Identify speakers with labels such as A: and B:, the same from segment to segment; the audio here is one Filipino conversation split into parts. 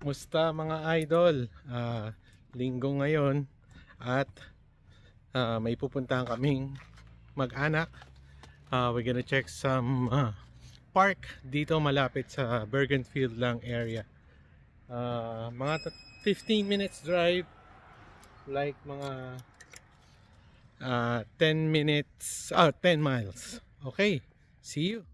A: Musta mga idol? Linggo ngayon at may pupuntahan kaming mag-anak. We're gonna check some park dito malapit sa Bergenfield lang area. Mga 15 minutes drive, like mga 10 minutes, 10 miles. Okay, see you.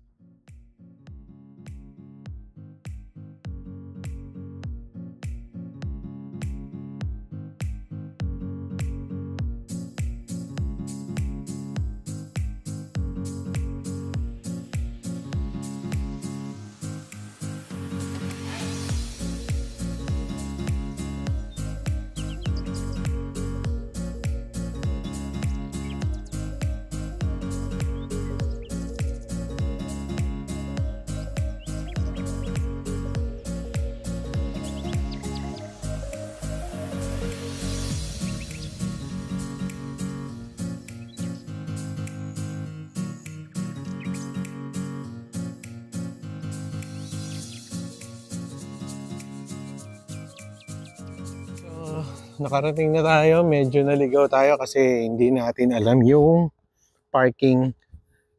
A: Nakarating na tayo, medyo naligaw tayo kasi hindi natin alam yung parking.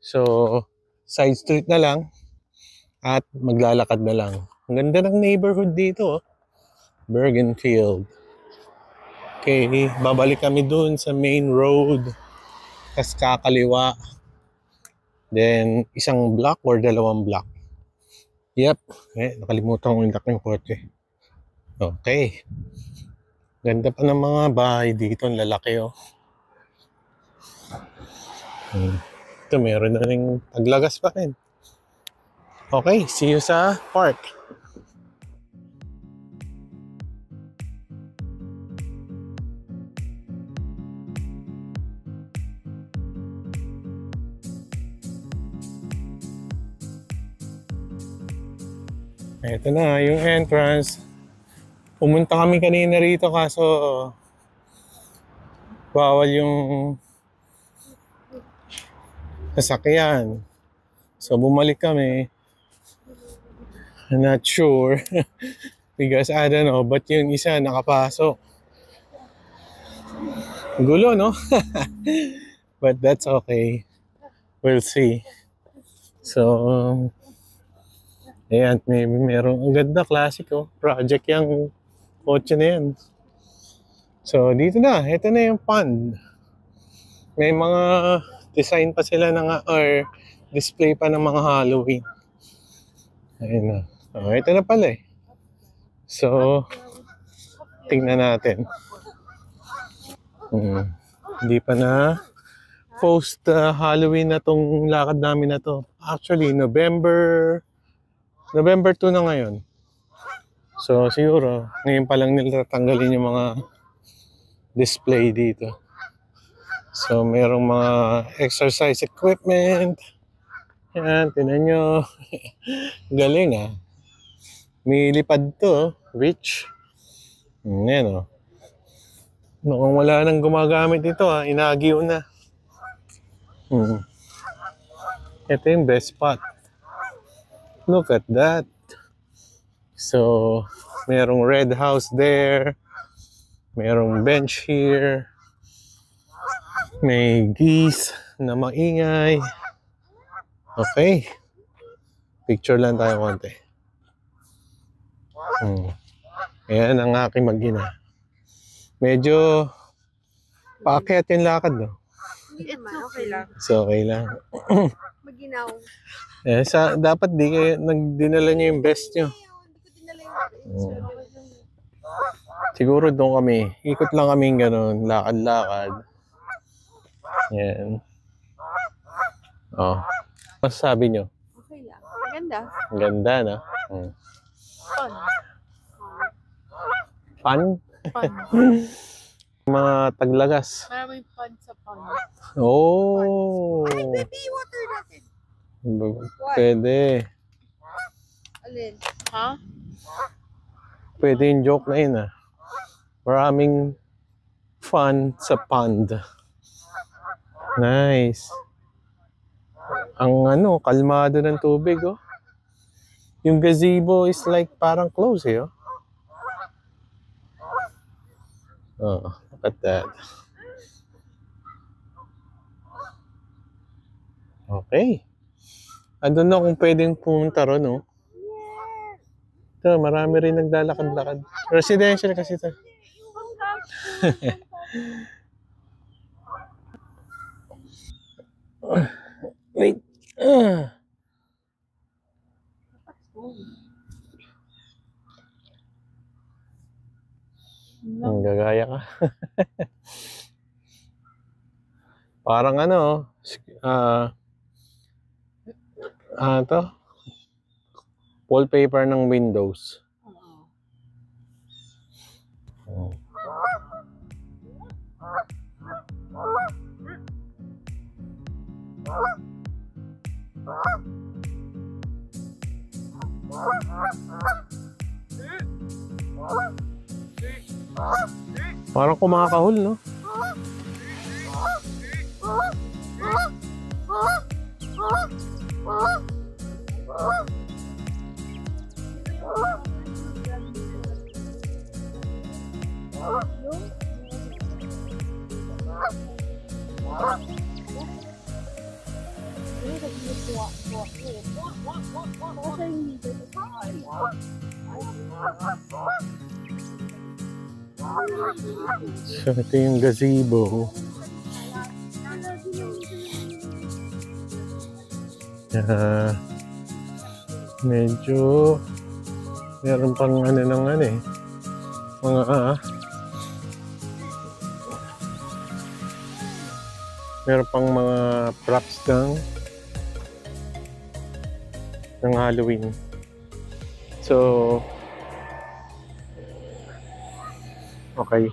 A: So, side street na lang at maglalakad na lang. Ang ganda ng neighborhood dito, Bergenfield. Okay, babalik kami dun sa main road. Tas kakaliwa. Then, isang block or dalawang block. Yep, nakalimutan ko yung lock ng kotse. Okay. Ganda pa ng mga bahay dito, ang lalaki oh. Ito meron na ring paglagas pa rin. Okay, see you sa park. Ito na yung entrance. Pumunta kami kanina rito kaso bawal yung sasakyan. So bumalik kami. I'm not sure because I don't know, but yung isa nakapasok. Gulo, no? But that's okay. We'll see. So ayan, merong ang ganda, classic oh. Project yung kotse na yan. So dito na, ito na yung pond. May mga design pa sila or display pa ng mga Halloween. Ayun na. Oh, ito na pala eh. So tingnan natin. Hindi pa na post Halloween na tong lakad namin na to. Actually, November 2 na ngayon. So siguro ngayon pa lang nila tatanggalin yung mga display dito. So merong mga exercise equipment. Yan, tinan nyo. Galing ah. May lipad to, rich. Yan oh. Mukhang wala nang gumagamit ito ah, inagyo na. Ito yung best spot. Look at that. So, merong red house there. Merong bench here. May geese na maingay. Okay. Picture lang tayo konti. Ayan ang aking mag-ina. Medyo paakyat yung lakad, no?
B: Okay lang.
A: So, okay lang.
B: Maginaw.
A: Dapat di kayo nagdinala niyo yung best nyo. Siguro doon kami. Ikot lang kami ganun. Lakad-lakad. Yan. Oh. Mas sabi nyo?
B: Okay lang. Ganda.
A: Ganda, no?
B: Fun.
A: Fun?
B: Fun.
A: Mga taglagas.
B: Maraming fun sa fun.
A: Oh.
B: Ay, baby, water natin.
A: Pwede.
B: Alin? Ha?
A: Pwede yung joke na yun ah. Maraming fun sa pond. Nice. Ang kalmado ng tubig oh. Yung gazebo is like parang close eh oh. Oh, look at that. Okay. Andun na kung pwedeng pumunta ron, no? Ito, marami rin naglalakad-lakad. Residential kasi ito. Wait. Ang gagaya ka. Parang ano, to? Wallpaper ng Windows. Oh. Parang kumakahol, no? So, ito yung gazebo. Medyo meron pang ano ng ano eh. Mga meron pang mga props ng Halloween. So,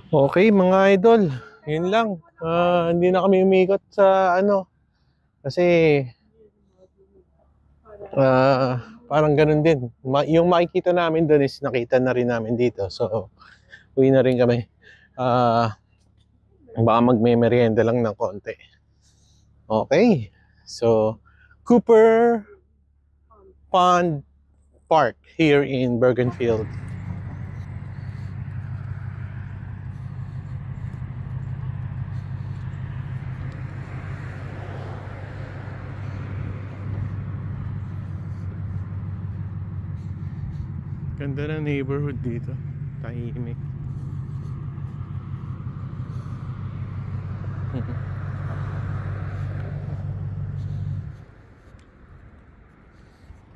A: okay mga idol, yun lang. Hindi na kami umikot sa ano kasi parang ganun din. Yung makikita namin doon is nakita na rin namin dito. So, uwi na rin kami. Baka magme-merienda lang ng konti. Okay. So, Cooper Pond Park here in Bergenfield. Ganda ng neighborhood dito. Tahimik.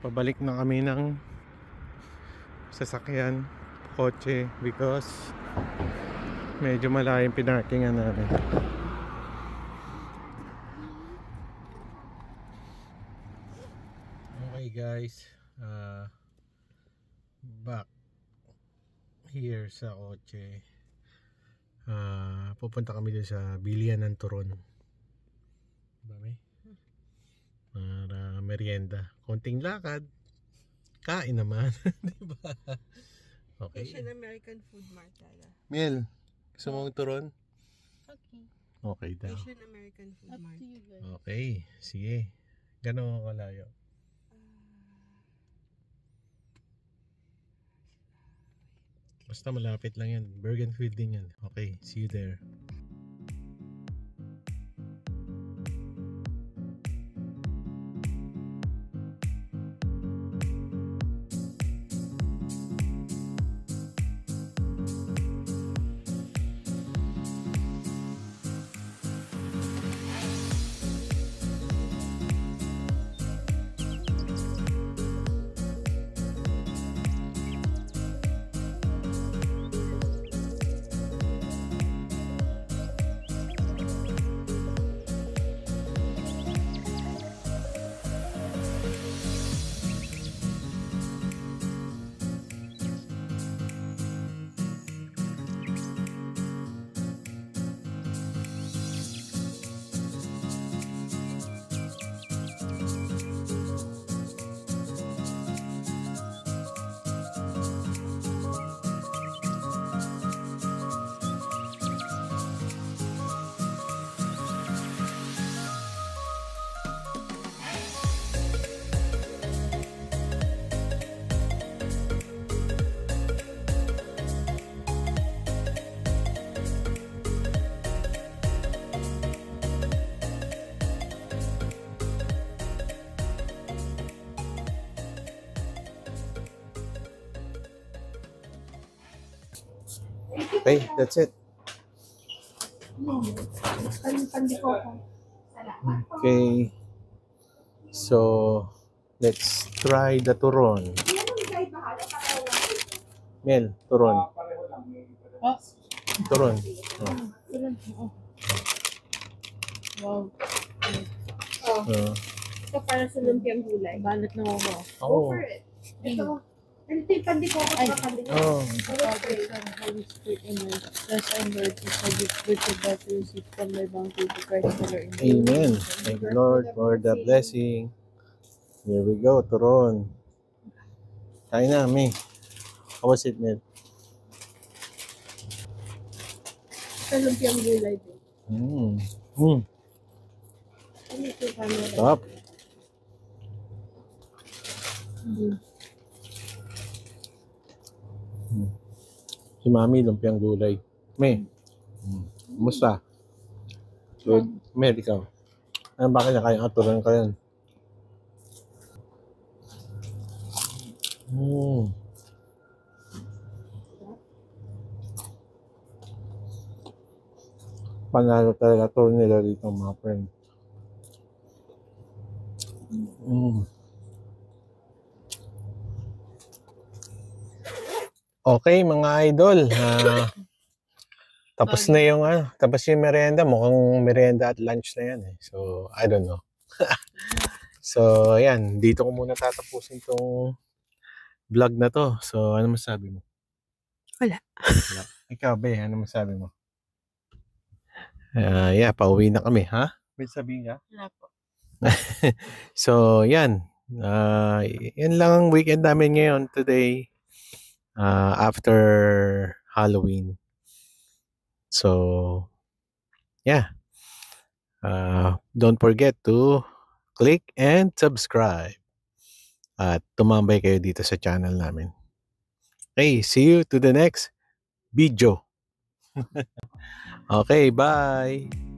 A: Pabalik na kami ng sasakyan, kotse, because medyo malayo yung pinarkingan namin. Okay guys, back here sa kotse. Pupunta kami dun sa bilihan ng turon. Dami. Para merienda. Konting lakad. Kain naman. Diba? Okay.
B: Asian American Food Mart talaga.
A: Miel, gusto mong turon?
B: Okay.
A: Okay daw.
B: Asian American Food Mart.
A: Okay, sige. Gano'n kalayo? Basta malapit lang yan. Bergenfield din yan. Okay, see you there. Okay, that's it. Okay. So, let's try the turon. Mel, turon.
B: Oh,
A: Turon.
B: wow.
A: Oh.
B: Ito para sa lumpiang gulay. Balot na ako.
A: Oh.
B: Ito. Ito yung pandikoko sa pandikoko.
A: Oh.
B: Father, Son, Holy Spirit, Amen. Bless our Lord, is a gift which you got to receive from my bounty to Christ the Lord.
A: Amen. Thank you, Lord, for the blessing. Here we go, turon. Kain na, May. How was it, Mel?
B: Sa lumpiang gulay din.
A: Mm. Mm.
B: Ano ito yung camera?
A: Sarap. Si Mami, lumpiang gulay. May. Kumusta? Good. Mel, ikaw. Ano ba kinakain? Turon ka yan. Panalo talaga to nila dito mga friend. Okay mga idol, tapos na yung tapos yung merienda, mukhang merienda at lunch na yan eh. So, I don't know. So, ayan, dito ko muna tatapusin tong vlog na to. So, ano masabi mo?
B: Wala.
A: Ikaw, Be, ano masabi mo? Yeah, pauwi na kami, ha? May sabihin ka?
B: Wala po.
A: So, yan. Yan lang ang weekend namin ngayon today. After Halloween. So, yeah. Don't forget to click and subscribe. At tumambay kayo dito sa channel namin. Okay, see you to the next video. Okay, bye!